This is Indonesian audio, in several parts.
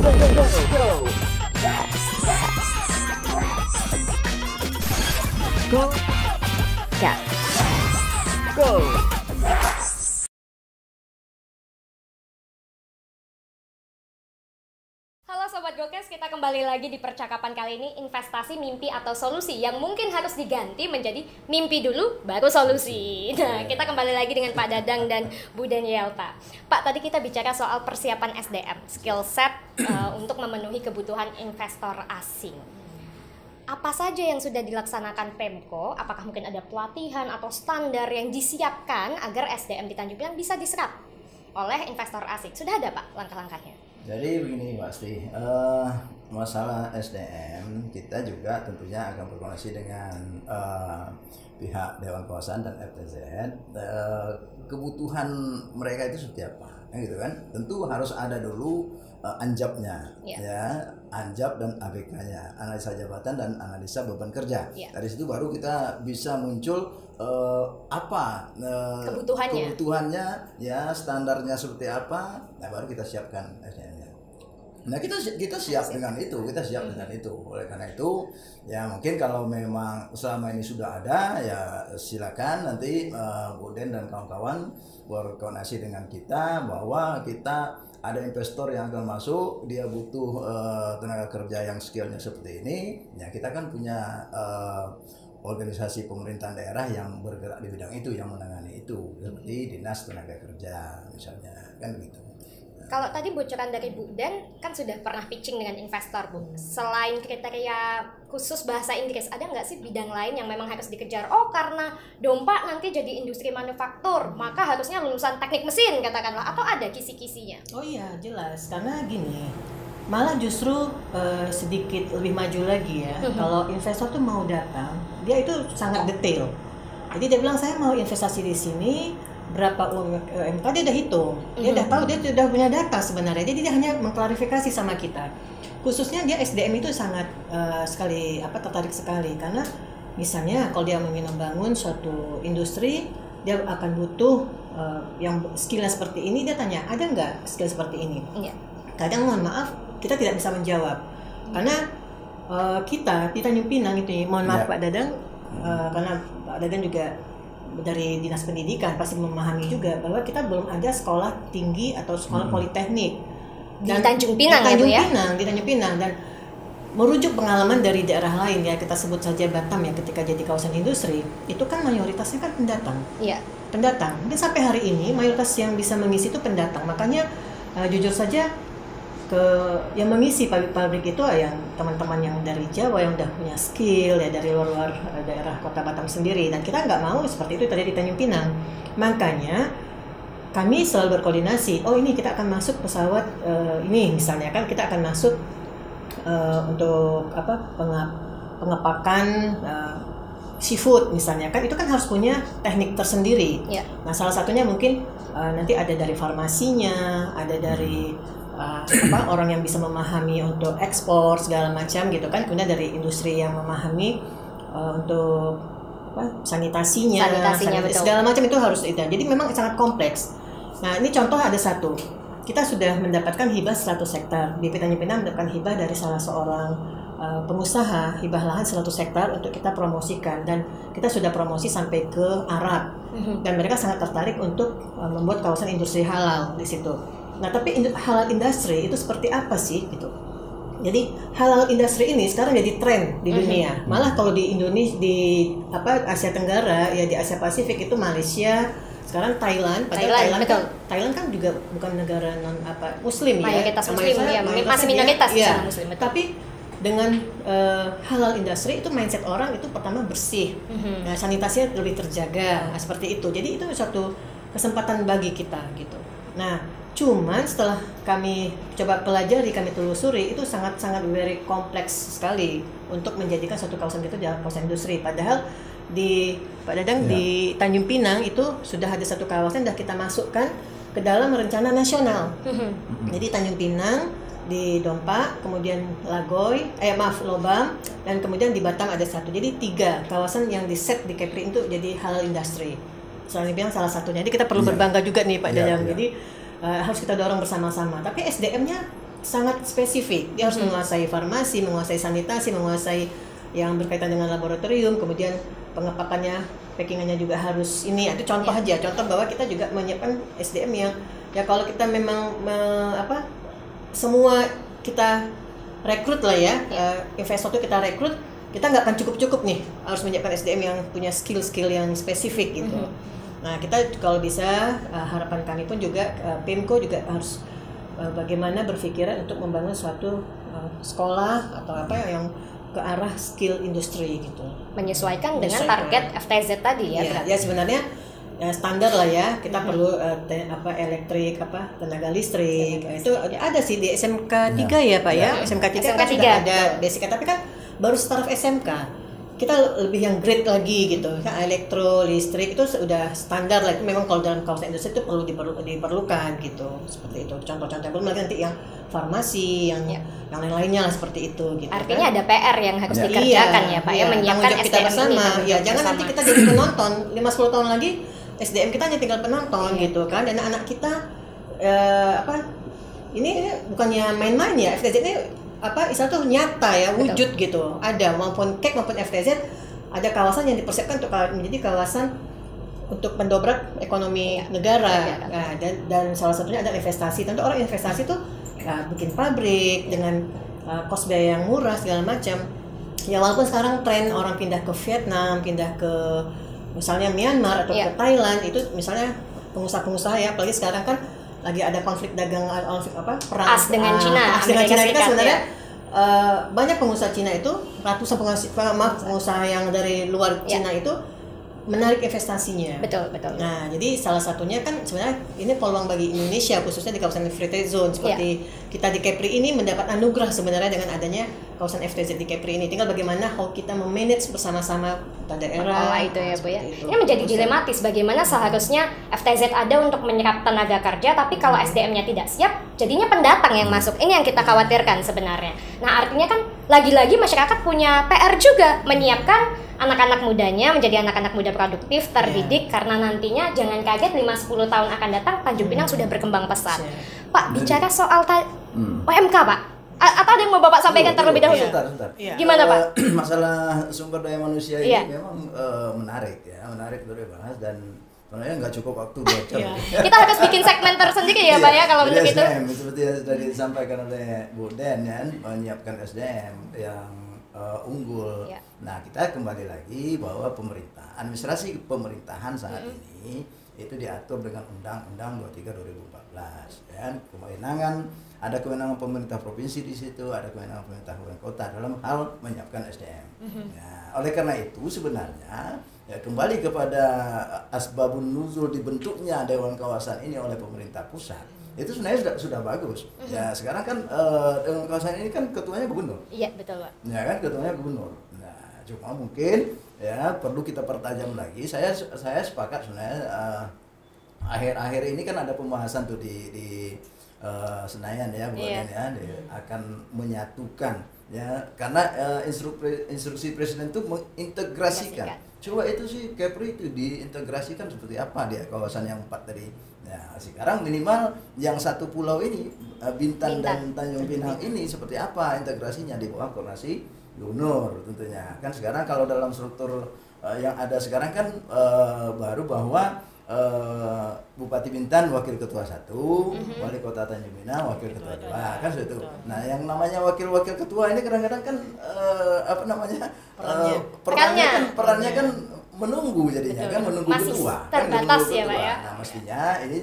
Go. Gas. Go. Halo Sobat Gokes, kita kembali lagi di percakapan kali ini investasi, mimpi, atau solusi yang mungkin harus diganti menjadi mimpi dulu baru solusi. Nah, kita kembali lagi dengan Pak Dadang dan Bu Danielta. Pak, tadi kita bicara soal persiapan SDM, skill set untuk memenuhi kebutuhan investor asing. Apa saja yang sudah dilaksanakan Pemko? Apakah mungkin ada pelatihan atau standar yang disiapkan agar SDM di Tanjung Pinang bisa diserap oleh investor asing? Sudah ada Pak langkah-langkahnya? Jadi begini pasti masalah SDM kita juga tentunya akan berkoordinasi dengan pihak Dewan Pengawasan dan FTZ. Kebutuhan mereka itu seperti apa, gitu kan? Tentu harus ada dulu anjabnya, ya, anjab dan ABK-nya, analisa jabatan dan analisa beban kerja. Dari situ baru kita bisa muncul kebutuhannya, ya, standarnya seperti apa, nah baru kita siapkan SDM-nya. Nah kita siap dengan itu, Oleh karena itu, ya mungkin kalau memang selama ini sudah ada, ya silakan nanti Bu Den dan kawan-kawan berkoordinasi dengan kita bahwa kita ada investor yang akan masuk, dia butuh tenaga kerja yang skillnya seperti ini, ya kita kan punya organisasi pemerintahan daerah yang bergerak di bidang itu, yang menangani itu, seperti Dinas Tenaga Kerja misalnya, kan begitu. Kalau tadi bocoran dari Bu Den kan sudah pernah pitching dengan investor, Bu. Selain kriteria khusus bahasa Inggris, ada nggak sih bidang lain yang memang harus dikejar? Oh, karena Dompa nanti jadi industri manufaktur, maka harusnya lulusan teknik mesin katakanlah, atau ada kisi-kisinya? Oh iya, jelas. Karena gini, malah justru sedikit lebih maju lagi ya. Kalau investor tuh mau datang, dia itu sangat detail. Jadi dia bilang, saya mau investasi di sini, berapa UMK, dia udah hitung, dia udah tahu, dia sudah punya data sebenarnya. Jadi dia hanya mengklarifikasi sama kita. Khususnya dia SDM itu sangat tertarik sekali, karena misalnya kalau dia ingin membangun suatu industri, dia akan butuh yang skillnya seperti ini. Dia tanya, ada nggak skill seperti ini? Kadang mohon maaf kita tidak bisa menjawab, karena kita di Tanjung Pinang itu, mohon maaf Pak Dadang, karena Pak Dadang juga dari Dinas Pendidikan pasti memahami juga bahwa kita belum ada sekolah tinggi atau sekolah politeknik di Tanjung Pinang, di Tanjung Pinang. Dan merujuk pengalaman dari daerah lain, ya kita sebut saja Batam ya, ketika jadi kawasan industri itu kan mayoritasnya kan pendatang. Pendatang. Mungkin sampai hari ini mayoritas yang bisa mengisi itu pendatang. Makanya jujur saja yang mengisi pabrik-pabrik itu yang teman-teman yang dari Jawa yang udah punya skill, ya dari luar daerah kota Batam sendiri. Dan kita nggak mau seperti itu tadi di Tanjung Pinang. Makanya kami selalu berkoordinasi. Oh, ini kita akan masuk pesawat ini misalnya kan, kita akan masuk untuk pengepakan seafood misalnya kan, itu kan harus punya teknik tersendiri. Nah salah satunya mungkin nanti ada dari farmasinya, ada dari orang yang bisa memahami untuk ekspor segala macam gitu kan, kemudian dari industri yang memahami untuk sanitasinya segala macam, itu harus itu. Jadi memang sangat kompleks. Nah ini contoh ada satu, kita sudah mendapatkan hibah 100 hektar di Tanjung Pinang, mendapatkan hibah dari salah seorang pengusaha, hibah lahan 100 hektar untuk kita promosikan, dan kita sudah promosi sampai ke Arab, dan mereka sangat tertarik untuk membuat kawasan industri halal di situ. Nah, tapi halal industri itu seperti apa sih gitu? Jadi halal industri ini sekarang jadi tren di dunia. Malah kalau di Indonesia, di Asia Tenggara, ya di Asia Pasifik itu Malaysia, sekarang Thailand kan juga bukan negara Muslim ya. Mayoritas Muslim ya, masih minoritas ya. Muslim. Tapi dengan halal industri itu mindset orang itu pertama bersih, nah, sanitasinya lebih terjaga, nah, seperti itu. Jadi itu suatu kesempatan bagi kita gitu. Nah, cuman setelah kami coba pelajari, kami telusuri, itu sangat-sangat very kompleks sekali untuk menjadikan suatu kawasan itu adalah kawasan industri. Padahal di Pak Dadang di Tanjung Pinang itu sudah ada satu kawasan yang kita masukkan ke dalam rencana nasional. Jadi Tanjung Pinang, di Dompa, kemudian Lobam, dan kemudian di Batam ada satu. Jadi 3 kawasan yang di set di Kepri itu jadi halal industri. Soalnya bilang salah satunya. Jadi kita perlu berbangga juga nih Pak Dadang. Jadi harus kita dorong bersama-sama. Tapi SDM-nya sangat spesifik. Dia harus menguasai farmasi, menguasai sanitasi, menguasai yang berkaitan dengan laboratorium, kemudian pengepakannya, packingannya juga harus ini. Itu contoh aja, contoh bahwa kita juga menyiapkan SDM yang ya kalau kita memang semua kita rekrut lah ya, investor itu kita rekrut, kita nggak akan cukup nih, harus menyiapkan SDM yang punya skill-skill yang spesifik gitu. Nah kita kalau bisa, harapan kami pun juga PIMCO juga harus bagaimana berpikiran untuk membangun suatu sekolah atau apa yang ke arah skill industri gitu. Menyesuaikan dengan target FTZ tadi ya. Ya sebenarnya standar lah ya, kita perlu elektrik, tenaga listrik. Itu ada sih di SMK 3 ya Pak ya. SMK 3 kan sudah ada basic, tapi kan baru start SMK. Kita lebih yang grade lagi gitu. Elektro, listrik itu sudah standar lah. Itu memang kalau dalam kawasan industri itu perlu diperlukan gitu. Seperti itu. Contoh-contoh belum lagi nanti yang farmasi, yang lain-lainnya lah seperti itu gitu. Artinya ada PR yang harus dikerjakan ya Pak ya, menyiapkan kita SDM bersama. ini. Jangan nanti kita jadi penonton 5-10 tahun lagi SDM kita hanya tinggal penonton gitu kan. Dan anak kita ini bukannya main-main ya, FTZ ini istilah tuh nyata ya, wujud gitu. Ada maupun KEK maupun FTZ, ada kawasan yang dipersiapkan untuk menjadi kawasan untuk mendobrak ekonomi negara. Nah, dan salah satunya adalah investasi. Tentu orang investasi tuh bikin pabrik dengan cost biaya yang murah segala macam. Ya walaupun sekarang tren orang pindah ke Vietnam, pindah ke misalnya Myanmar atau ke Thailand, itu misalnya pengusaha-pengusaha ya, apalagi sekarang kan lagi ada konflik dagang, perang dengan Cina. Dengan Cina kita sebenarnya banyak pengusaha Cina itu, ratusan pengusaha yang dari luar Cina itu menarik investasinya. Betul. Nah, jadi salah satunya kan sebenarnya ini peluang bagi Indonesia, khususnya di kawasan free trade zone seperti kita di Kepri ini mendapat anugerah sebenarnya dengan adanya kawasan FTZ di Kepri ini. Tinggal bagaimana how kita memanage bersama-sama daerah. Itu ya Bu ya. Ini menjadi dilematis, bagaimana seharusnya FTZ ada untuk menyerap tenaga kerja, tapi kalau SDM-nya tidak siap, jadinya pendatang yang masuk. Ini yang kita khawatirkan sebenarnya. Nah, artinya kan lagi-lagi masyarakat punya PR juga menyiapkan anak-anak mudanya menjadi anak-anak muda produktif, terdidik, karena nantinya jangan kaget 5-10 tahun akan datang Tanjung Pinang sudah berkembang pesat. Pak, bicara soal OMK Pak, atau ada yang mau Bapak sampaikan terlebih dahulu? Sebentar. Gimana Pak? Masalah sumber daya manusia ini memang menarik untuk dibahas, dan sebenarnya nggak cukup waktu 2 jam. Kita harus bikin segmen tersendiri ya Pak ya kalau untuk itu. SDM, seperti yang tadi disampaikan oleh Bu Den ya, menyiapkan SDM yang unggul. Nah, kita kembali lagi bahwa administrasi pemerintahan saat ini itu diatur dengan Undang-Undang 23 2014 dan ada kewenangan pemerintah provinsi di situ, ada kewenangan pemerintah kabupaten kota dalam hal menyiapkan SDM. Nah, oleh karena itu sebenarnya kembali kepada asbabun nuzul dibentuknya Dewan Kawasan ini oleh pemerintah pusat. Itu sebenarnya sudah bagus. Ya, sekarang kan Dewan Kawasan ini kan ketuanya gubernur. Iya, betul Pak. Ya kan, ketuanya gubernur. Nah, cuma mungkin ya perlu kita pertajam lagi. Saya sepakat sebenarnya akhir-akhir ini kan ada pembahasan tuh di Senayan ya, akan menyatukan ya, karena instruksi presiden itu mengintegrasikan. Coba itu sih Kepri itu diintegrasikan seperti apa di kawasan yang 4 tadi. Nah, sekarang minimal yang satu pulau ini Bintan dan Tanjung Pinang ini seperti apa integrasinya di bawah koordinasi gubernur tentunya. Kan sekarang kalau dalam struktur yang ada sekarang kan baru bahwa Bupati Bintan wakil ketua 1, wali kota Tanjung Pinang wakil ketua 2, kan seperti itu. Nah, yang namanya wakil-wakil ketua ini kadang-kadang kan perannya kan menunggu jadinya. Betul. Kan menunggu masih ketua. Terbatas kan ya Pak ya. Nah, mestinya ini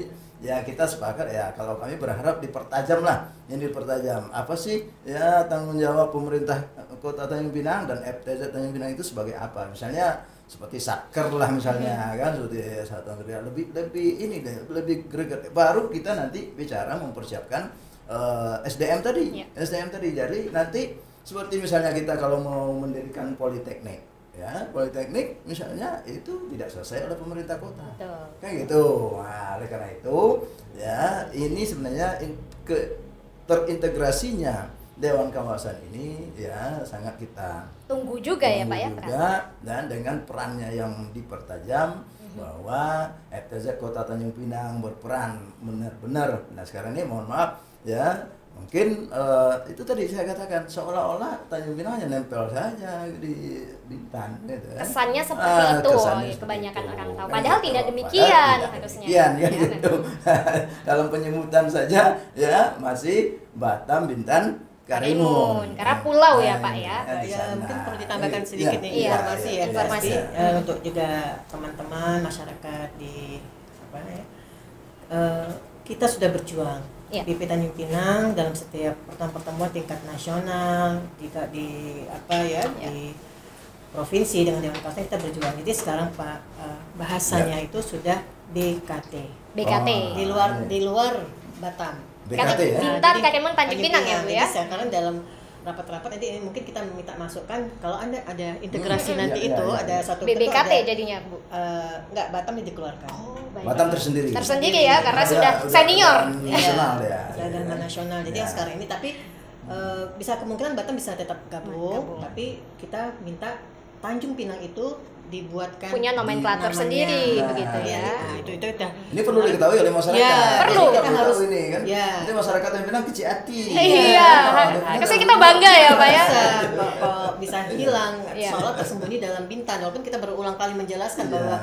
ya kita sepakat ya, kalau kami berharap dipertajam lah. Ini dipertajam. Apa sih ya tanggung jawab pemerintah Kota Tanjung Pinang dan FTZ Tanjung Pinang itu sebagai apa? Misalnya seperti satker lah misalnya kan, seperti satuan kerja lebih greget. Baru kita nanti bicara mempersiapkan SDM tadi. SDM tadi. Jadi nanti seperti misalnya kita kalau mau mendirikan politeknik, ya politeknik misalnya itu tidak selesai oleh pemerintah kota. Betul. Kayak gitu. Nah, oleh karena itu ya ini sebenarnya terintegrasinya Dewan Kawasan ini ya sangat kita tunggu juga ya Pak ya. Dan dengan perannya yang dipertajam bahwa FTZ Kota Tanjung Pinang berperan benar-benar. Nah, sekarang ini mohon maaf ya, mungkin itu tadi saya katakan seolah-olah Tanjung Pinang hanya nempel saja di Bintan gitu kan. Kesannya seperti itu kebanyakan orang tahu. Padahal tidak demikian harusnya. Iya, gitu. Dalam penyebutan saja ya masih Batam, Bintan, Karimun. Karena pulau ya Pak ya. Ya mungkin perlu ditambahkan sedikit nih informasi untuk juga teman-teman masyarakat di kita sudah berjuang BP Tanjung Pinang dalam setiap pertemuan tingkat nasional, jika di di provinsi dengan Dewan Kawasan kita berjuang. Jadi sekarang Pak bahasanya itu sudah BKT. Di luar Batam. BKT ya. Bintan, Karimun, Tanjung Pinang ya Bu ya. Jadi sekarang dalam rapat-rapat nanti mungkin kita meminta masukan kalau ada integrasi nanti itu ada satu BBKT jadinya Bu. Enggak, Batam dikeluarkan. Batam tersendiri ya karena sudah senior nasional ya. Sudah nasional. Jadi yang sekarang ini tapi bisa kemungkinan Batam bisa tetap gabung. Tapi kita minta Tanjung Pinang itu dibuatkan punya nomenklatur sendiri begitu ya. Itu udah. Ini perlu diketahui oleh masyarakat. Ya, perlu. Kita harus ini kan. Jadi masyarakat yang bilang kecil hati. Iya. Karena kita bangga ya Pak ya. Kok bisa hilang soalnya tersembunyi dalam Bintan. Walaupun kita berulang kali menjelaskan bahwa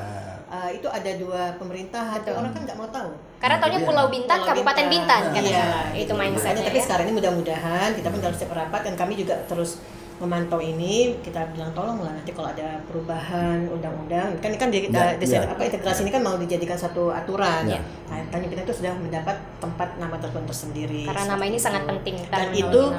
itu ada dua pemerintahan, orang kan nggak mau tahu. Karena taunya Pulau Bintan, Kabupaten Bintan kan. Itu mindsetnya. Tapi sekarang ini mudah-mudahan kita pun dalam setiap rapat dan kami juga terus memantau ini, kita bilang tolonglah nanti kalau ada perubahan undang-undang kan integrasi ini kan mau dijadikan satu aturan. Nah, Tanjung Pinang itu sudah mendapat tempat nama tertentu tersendiri. Karena nama ini sangat penting dan itu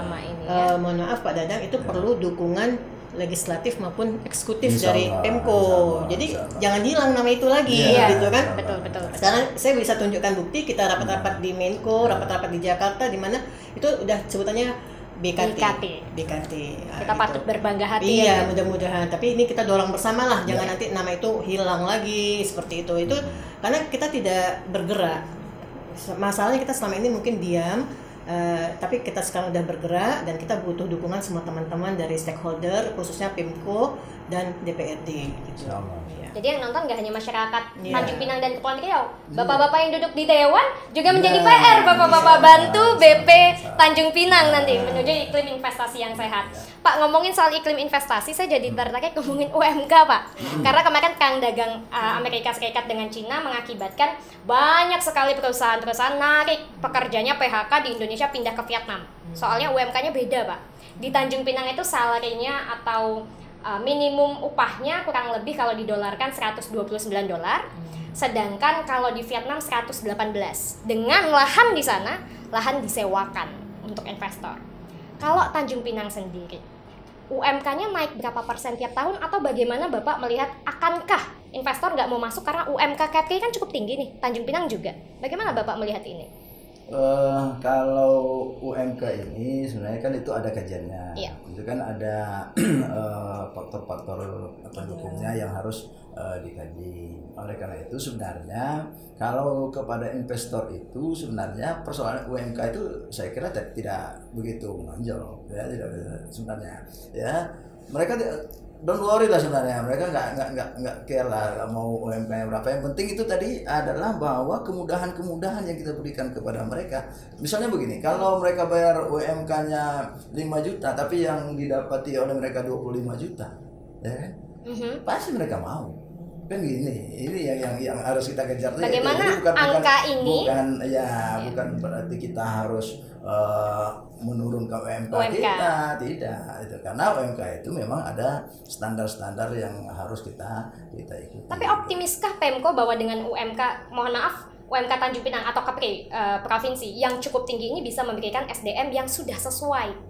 mohon maaf Pak Dadang itu perlu dukungan legislatif maupun eksekutif dari Pemko. Jadi jangan hilang nama itu lagi gitu kan. Betul. Sekarang saya bisa tunjukkan bukti kita rapat-rapat di Menko, rapat-rapat di Jakarta di mana itu udah sebutannya BKT. Kita patut berbangga hati ya. Mudah-mudahan. Tapi ini kita dorong bersama lah, jangan nanti nama itu hilang lagi seperti itu. Itu karena kita tidak bergerak. Masalahnya kita selama ini mungkin diam, tapi kita sekarang udah bergerak dan kita butuh dukungan semua teman-teman dari stakeholder, khususnya Pemko dan DPRD. Gitu. Jadi yang nonton gak hanya masyarakat Tanjung Pinang dan Kepulauan Riau, bapak-bapak yang duduk di Dewan juga menjadi PR bapak-bapak bantu BP Tanjung Pinang nanti menuju iklim investasi yang sehat. Pak, ngomongin soal iklim investasi, saya jadi tertarik ngomongin UMK Pak. Karena kemarin perang dagang Amerika Serikat dengan Cina mengakibatkan banyak sekali perusahaan-perusahaan narik pekerjanya PHK di Indonesia pindah ke Vietnam. Soalnya UMK-nya beda Pak. Di Tanjung Pinang itu salarinya atau minimum upahnya kurang lebih kalau didolarkan $129, sedangkan kalau di Vietnam 118. Dengan lahan di sana, lahan disewakan untuk investor. Kalau Tanjung Pinang sendiri, UMK-nya naik berapa persen tiap tahun atau bagaimana Bapak melihat akankah investor nggak mau masuk karena UMK KPI kan cukup tinggi nih, Tanjung Pinang juga. Bagaimana Bapak melihat ini? Kalau UMK ini sebenarnya kan itu ada kajiannya, itu kan ada faktor-faktor pendukungnya yang harus dikaji. Oleh karena itu sebenarnya kalau kepada investor itu sebenarnya persoalan UMK itu saya kira tidak begitu menonjol ya, tidak sebenarnya ya. Mereka don't worry lah sebenarnya, mereka nggak care lah mau UMK berapa. Yang penting itu tadi adalah bahwa kemudahan-kemudahan yang kita berikan kepada mereka. Misalnya begini, kalau mereka bayar UMK-nya 5 juta tapi yang didapati oleh mereka 25 juta, ya kan? Pasti mereka mau. Kan gini, ini yang harus kita kejar. Bagaimana angka ini? Bukan berarti kita harus menurunkan UMK. Tidak itu karena UMK itu memang ada standar-standar yang harus kita ikuti. Tapi optimiskah Pemko bahwa dengan UMK, mohon maaf, UMK Tanjung Pinang atau KPI provinsi yang cukup tinggi ini bisa memberikan SDM yang sudah sesuai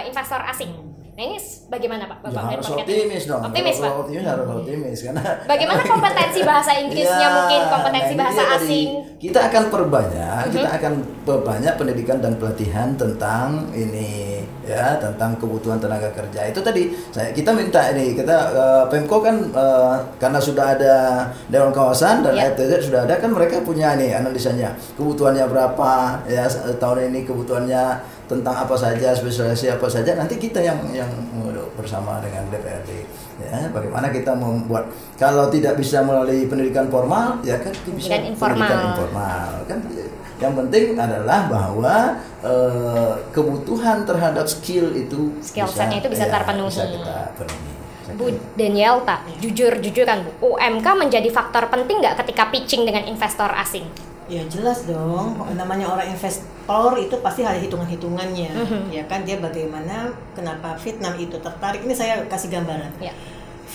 investor asing? Nah ini bagaimana Pak? Bapak harus optimis dong. Optimis Pak. Harus optimis karena. Bagaimana kompetensi bahasa Inggrisnya mungkin kompetensi bahasa asing? Kita akan perbanyak pendidikan dan pelatihan tentang ini ya, tentang kebutuhan tenaga kerja. Itu tadi kita minta ini, Pemko kan karena sudah ada Dewan Kawasan dan RTZ sudah ada kan, mereka punya nih analisanya kebutuhannya berapa ya tahun ini, kebutuhannya tentang apa saja, spesialisasi apa saja, nanti kita yang bersama dengan DPRD ya, bagaimana kita membuat, kalau tidak bisa melalui pendidikan formal ya kan bisa pendidikan informal kan. Yang penting adalah bahwa kebutuhan terhadap skill setnya itu bisa terpenuhi. Bisa kita penuhi. Bu Danielta, jujur-jujuran Bu, UMK menjadi faktor penting nggak ketika pitching dengan investor asing? Ya jelas dong, namanya orang investor itu pasti ada hitungan-hitungannya, ya kan, dia bagaimana, kenapa Vietnam itu tertarik. Ini saya kasih gambaran. Ya.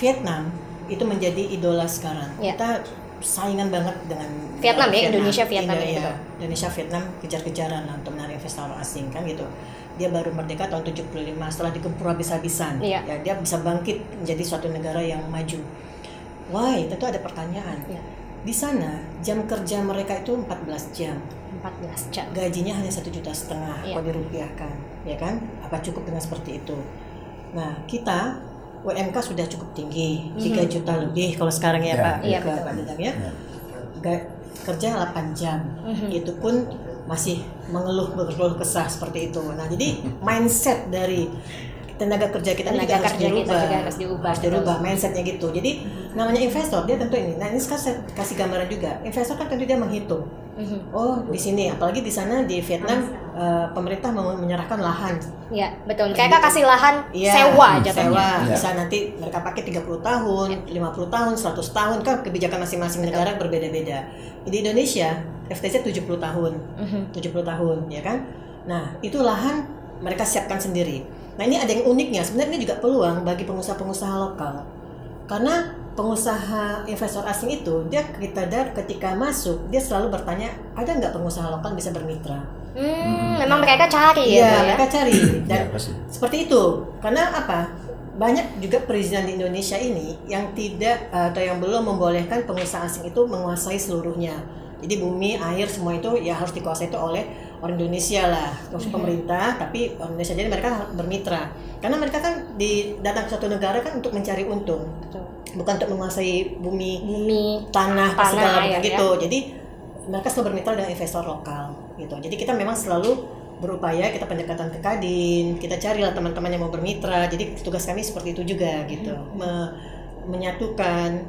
Vietnam itu menjadi idola sekarang. Ya. Kita saingan banget dengan Vietnam ya, Indonesia-Vietnam ya. Indonesia-Vietnam kejar-kejaran untuk menarik investor asing kan gitu. Dia baru merdeka tahun 75 setelah digempur habis-habisan. Ya, dia bisa bangkit menjadi suatu negara yang maju. Why? Tentu ada pertanyaan. Ya. Di sana jam kerja mereka itu 14 jam. 14 jam. Gajinya hanya 1,5 juta kalau dirupiahkan, ya kan? Apa cukup dengan seperti itu? Nah, kita UMK sudah cukup tinggi, 3 juta lebih kalau sekarang ya Pak. Iya, Pak Dadang ya. Kerja 8 jam. Itu pun masih berkeluh kesah seperti itu. Nah, jadi mindset dari tenaga kerja kita juga harus dirubah mindsetnya gitu. Jadi namanya investor dia tentu ini. Nah, ini sekarang saya kasih gambaran juga. Investor kan tentu dia menghitung. Oh, di sini apalagi di sana di Vietnam pemerintah mau menyerahkan lahan. Iya, betul. Mereka kasih lahan sewa jatuhnya. Bisa nanti mereka pakai 30 tahun, 50 tahun, 100 tahun kan kebijakan masing-masing negara berbeda-beda. Di Indonesia FTZ 70 tahun. 70 tahun, ya kan? Nah, itu lahan mereka siapkan sendiri. Nah, ini ada yang uniknya, sebenarnya ini juga peluang bagi pengusaha-pengusaha lokal. Karena pengusaha investor asing itu, dia ketika masuk, dia selalu bertanya, ada nggak pengusaha lokal bisa bermitra? Memang mereka cari ya? Mereka cari. Dan seperti itu, karena apa? Banyak juga perizinan di Indonesia ini yang tidak atau yang belum membolehkan pengusaha asing itu menguasai seluruhnya. Jadi bumi, air, semua itu ya harus dikuasai itu oleh orang Indonesia lah, pemerintah, tapi orang Indonesia, jadi mereka bermitra. Karena mereka kan datang ke suatu negara kan untuk mencari untung, bukan untuk menguasai bumi, tanah segala macam gitu. Jadi mereka selalu bermitra dengan investor lokal gitu. Jadi kita memang selalu berupaya, kita pendekatan ke Kadin, kita carilah teman-teman yang mau bermitra. Jadi tugas kami seperti itu juga gitu, menyatukan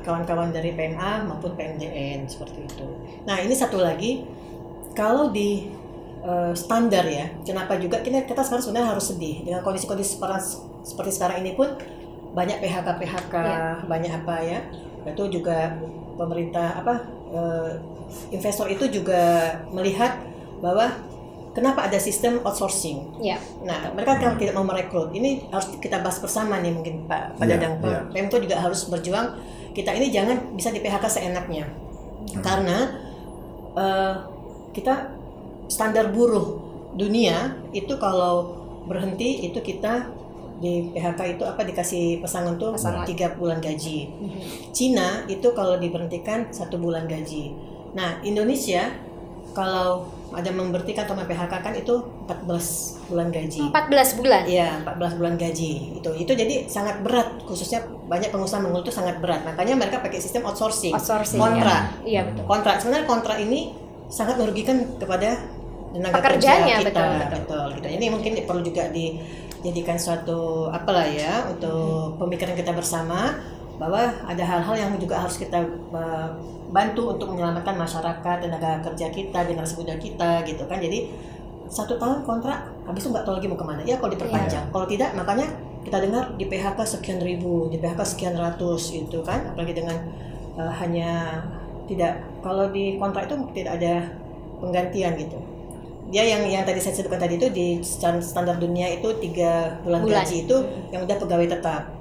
kawan-kawan dari PMA maupun PMDN seperti itu. Nah, ini satu lagi, kalau di standar ya, kenapa juga kita sekarang sebenarnya harus sedih dengan kondisi-kondisi seperti sekarang ini pun banyak PHK, banyak apa ya, itu juga pemerintah investor itu juga melihat bahwa kenapa ada sistem outsourcing. Nah, mereka kan tidak mau merekrut. Ini harus kita bahas bersama nih mungkin Pak Dadang. Pemko juga harus berjuang. Kita ini jangan bisa di PHK seenaknya. Karena kita standar buruh dunia itu kalau berhenti itu kita di PHK itu dikasih pesangon tuh 3 bulan gaji. Cina itu kalau diberhentikan 1 bulan gaji. Nah, Indonesia kalau ada memberhentikan atau PHK kan itu 14 bulan gaji. 14 bulan? Iya, 14 bulan gaji. Itu jadi sangat berat, khususnya banyak pengusaha mengeluh itu sangat berat. Makanya mereka pakai sistem outsourcing kontrak. Iya, betul. Kontrak. Sebenarnya kontrak ini sangat merugikan kepada tenaga pekerjanya kerja kita. Betul. Gitu. Ini mungkin perlu juga dijadikan suatu untuk pemikiran kita bersama, bahwa ada hal-hal yang juga harus kita bantu untuk menyelamatkan masyarakat, tenaga kerja kita, generasi muda kita gitu kan. Jadi 1 tahun kontrak, habis itu nggak tahu lagi mau kemana. Ya kalau diperpanjang, kalau tidak makanya kita dengar di PHK sekian ribu, di PHK sekian ratus gitu kan. Apalagi dengan hanya tidak, kalau di kontrak itu tidak ada penggantian gitu. Dia yang tadi saya sebutkan tadi itu di standar dunia itu 3 bulan gaji itu yang udah pegawai tetap.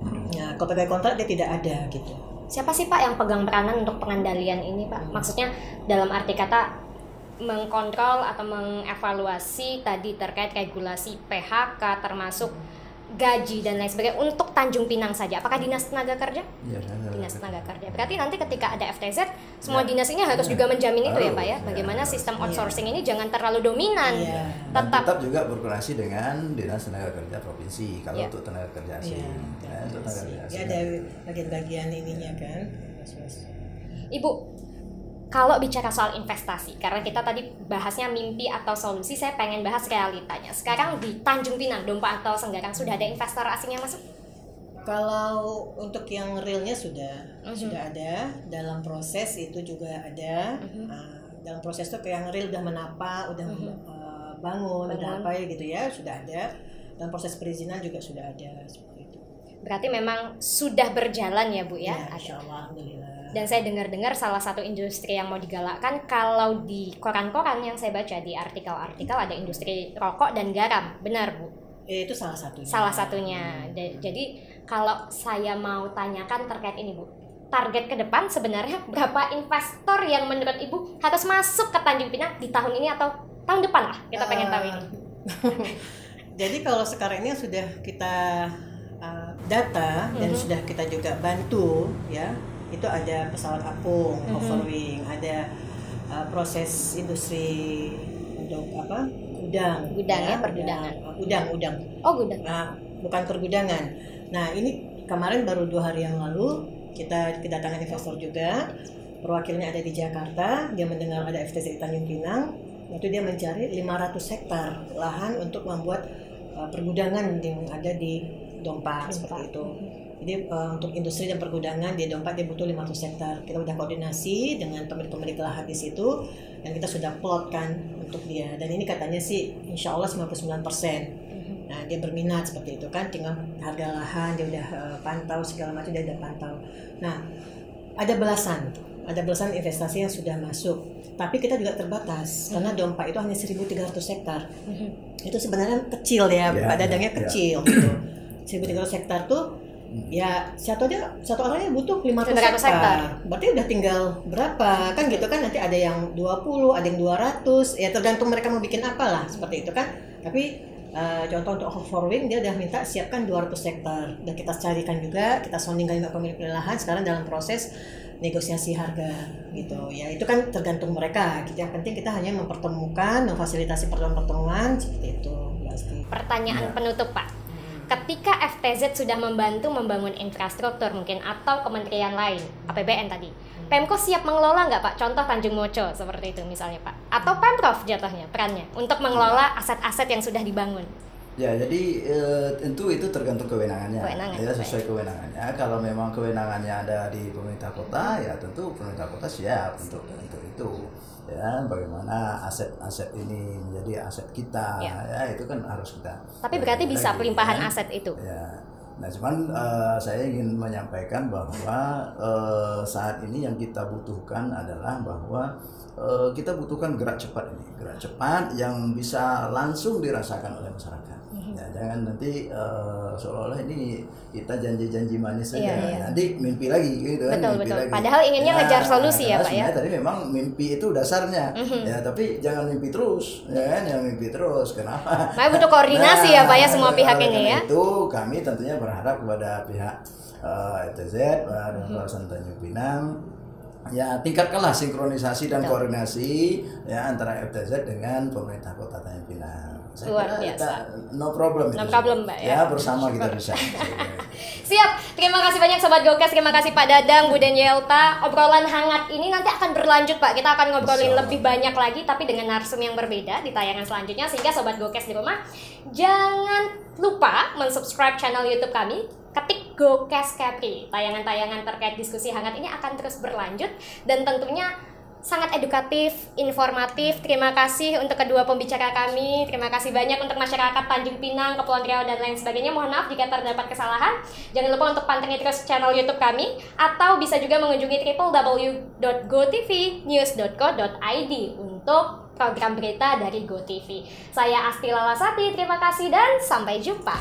Nah, kalau pegawai kontrak dia tidak ada gitu. Siapa sih Pak yang pegang peranan untuk pengendalian ini Pak? Maksudnya dalam arti kata mengkontrol atau mengevaluasi tadi terkait regulasi PHK termasuk gaji dan lain sebagainya untuk Tanjung Pinang saja. Apakah Dinas Tenaga Kerja? Ya, Dinas Tenaga Kerja. Berarti nanti ketika ada FTZ, semua dinas ini harus juga menjamin itu ya Pak ya. Bagaimana sistem outsourcing ini jangan terlalu dominan. Tetap juga berkoordinasi dengan Dinas Tenaga Kerja Provinsi kalau untuk tenaga kerja asing. Untuk tenaga kerja asing. Ya, ada bagian-bagian ininya kan. Ibu, kalau bicara soal investasi, karena kita tadi bahasnya mimpi atau solusi, saya pengen bahas realitanya. Sekarang di Tanjung Pinang, Dompa atau Senggarang sudah ada investor asing yang masuk? Kalau untuk yang realnya sudah ada, dalam proses itu juga ada. Dalam proses itu kayak yang real udah menapa, udah bangun, udah apa ya gitu ya, sudah ada. Dan proses perizinan juga sudah ada seperti itu. Berarti memang sudah berjalan ya Bu ya? Ya, insyaallah, alhamdulillah. Dan saya dengar-dengar salah satu industri yang mau digalakkan, kalau di koran-koran yang saya baca, di artikel-artikel, ada industri rokok dan garam, benar Bu? Itu salah satunya. Salah satunya. Jadi kalau saya mau tanyakan terkait ini Bu, target ke depan sebenarnya berapa investor yang menurut Ibu harus masuk ke Tanjung Pinang di tahun ini atau tahun depan lah? Kita pengen tahu ini. Jadi kalau sekarang ini sudah kita data dan sudah kita juga bantu ya, itu ada pesawat apung, overwing, ada proses industri untuk gudang ya, pergudangan. Udang. Oh, gudang. Bukan pergudangan. Nah, ini kemarin baru 2 hari yang lalu kita kedatangan investor juga. Perwakilnya ada di Jakarta, dia mendengar ada FTZ di Tanjung Pinang, itu dia mencari 500 hektar lahan untuk membuat pergudangan yang ada di Dompa seperti itu. Jadi untuk industri dan pergudangan di Dompa dia butuh 500 hektar. Kita udah koordinasi dengan pemilik lahan di situ dan kita sudah plotkan untuk dia. Dan ini katanya sih insya Allah 99%. Nah dia berminat seperti itu kan, tinggal harga lahan dia udah pantau segala macam, dia udah pantau. Nah ada belasan investasi yang sudah masuk. Tapi kita juga terbatas karena Dompa itu hanya 1.300 hektar. Itu sebenarnya kecil ya, Pak Dadangnya kecil gitu. 1.300 hektar tuh ya satu orangnya butuh 500 hektar. Berarti udah tinggal berapa kan gitu kan, nanti ada yang 20, ada yang 200, ya tergantung mereka mau bikin apa lah seperti itu kan. Tapi contoh untuk overwing dia udah minta siapkan 200 hektar. Dan kita carikan juga, kita soundingkan juga pemilik lahan sekarang dalam proses negosiasi harga gitu ya. Itu kan tergantung mereka. Yang penting kita hanya mempertemukan, memfasilitasi pertemuan seperti itu. Pertanyaan penutup Pak. Ketika FTZ sudah membantu membangun infrastruktur mungkin atau kementerian lain, APBN tadi, Pemko siap mengelola nggak Pak? Contoh Tanjung Moco seperti itu misalnya Pak. Atau Pemprov jatuhnya perannya untuk mengelola aset-aset yang sudah dibangun. Ya, jadi tentu itu tergantung kewenangannya. Ya, sesuai kewenangannya. Kalau memang kewenangannya ada di pemerintah kota, ya tentu pemerintah kota siap untuk itu. Ya, bagaimana aset-aset ini menjadi aset kita, ya itu kan harus kita. Tapi berarti bisa pelimpahan aset itu. Ya. Nah, cuman saya ingin menyampaikan bahwa saat ini yang kita butuhkan adalah bahwa kita butuhkan gerak cepat yang bisa langsung dirasakan oleh masyarakat. Ya, jangan nanti seolah-olah ini kita janji-janji manis saja, nanti mimpi lagi gitu kan. Betul. Padahal inginnya ngejar solusi ya Pak ya. Tadi memang mimpi itu dasarnya, ya tapi jangan mimpi terus, ya kan? Jangan mimpi terus. Kenapa? Nah, butuh koordinasi ya Pak ya semua pihak ini ya. Itu kami tentunya berharap kepada pihak FTZ dan kawasan Tanjung Pinang, ya tingkatkanlah sinkronisasi dan koordinasi ya antara FTZ dengan pemerintah Kota Tanjung Pinang. Luar biasa. No problem Mbak ya. Bersama kita bisa. Siap. Terima kasih banyak Sobat Gokes. Terima kasih Pak Dadang, Bu Danielta. Obrolan hangat ini nanti akan berlanjut Pak. Kita akan ngobrolin lebih banyak lagi tapi dengan narsum yang berbeda di tayangan selanjutnya. Sehingga Sobat Gokes di rumah jangan lupa mensubscribe channel YouTube kami. Ketik Gokes Capri. Tayangan-tayangan terkait diskusi hangat ini akan terus berlanjut dan tentunya sangat edukatif, informatif. Terima kasih untuk kedua pembicara kami. Terima kasih banyak untuk masyarakat Tanjung Pinang, Kepulauan Riau dan lain sebagainya. Mohon maaf jika terdapat kesalahan. Jangan lupa untuk pantengin terus channel YouTube kami atau bisa juga mengunjungi www.gotvnews.co.id untuk program berita dari GoTV. Saya Asti Lalasati. Terima kasih dan sampai jumpa.